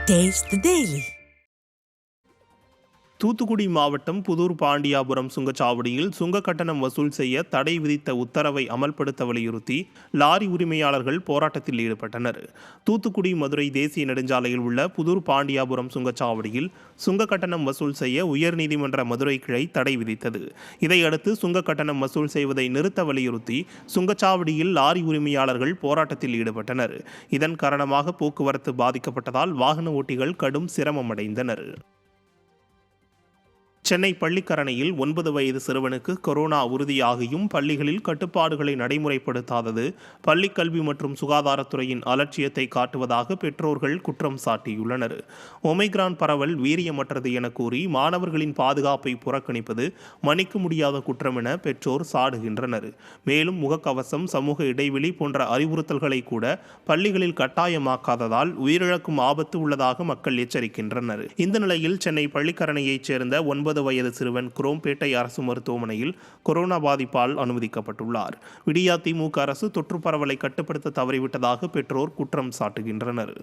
Taste the Daily. Thoothukudi மாவட்டம் புதூர் பாண்டியாபுரம் சுங்கச்சாவடியில் சுங்க கட்டணம் வசூல் செய்ய தடை விதித்த உத்தரவை அமல்படுத்த வலியுறுத்தி லாரி உரிமையாளர்கள் போராட்டத்தில் ஈடுபட்டனர். தூத்துக்குடி மதுரை தேசிய நெடுஞ்சாலையில் உள்ள புதூர் பாண்டியாபுரம் சுங்கச்சாவடியில் சுங்க கட்டணம் வசூல் செய்ய உயர்நீதிமன்ற மதுரை கிளை தடை விதித்தது. இதையடுத்து சுங்க கட்டணம் வசூல் செய்வதை நிறுத்த வலியுறுத்தி சுங்கச்சாவடியில் லாரி உரிமையாளர்கள் போராட்டத்தில் ஈடுபட்டனர். இதன் காரணமாக போக்குவரத்து பாதிக்கப்பட்டதால் வாகன ஓட்டிகள் கடும் சிரமம் அடைந்தனர். சென்னை பள்ளிக்கரணையில் 9 வயது சிறுவனுக்கு கொரோனா உறுதியாகியும் பள்ளிகளில் கட்டுப்பாடுகளை நடைமுறைப்படுத்தாதது பள்ளிக்கல்வி மற்றும் சுகாதாரத்துறையின் அலட்சியத்தை காட்டுவதாக பெற்றோர்கள் குற்றம் சாட்டியுள்ளனர். ஒமைக்ரான் பரவல் வீரியமற்றது என கூறி மாணவர்களின் பாதுகாப்பை புறக்கணிப்பது மன்னிக்க முடியாத குற்றம் என பெற்றோர் சாடுகின்றனர். மேலும் முகக்கவசம், சமூக இடைவெளி போன்ற அறிவுறுத்தல்களை கூட பள்ளிகளில் கட்டாயமாக்காததால் உயிரிழக்கும் ஆபத்து உள்ளதாக மக்கள் எச்சரிக்கின்றனர். இந்த நிலையில் சென்னை பள்ளிக்கரணையைச் சேர்ந்த 9 வயது சிறுவன் குரோம்பேட்டை அரசு மருத்துவமனையில் கொரோனா பாதிப்பால் அனுமதிக்கப்பட்டுள்ளார். விடியா திமுக அரசு தொற்று பரவலை கட்டுப்படுத்த தவறிவிட்டதாக பெற்றோர் குற்றம் சாட்டுகின்றனர்.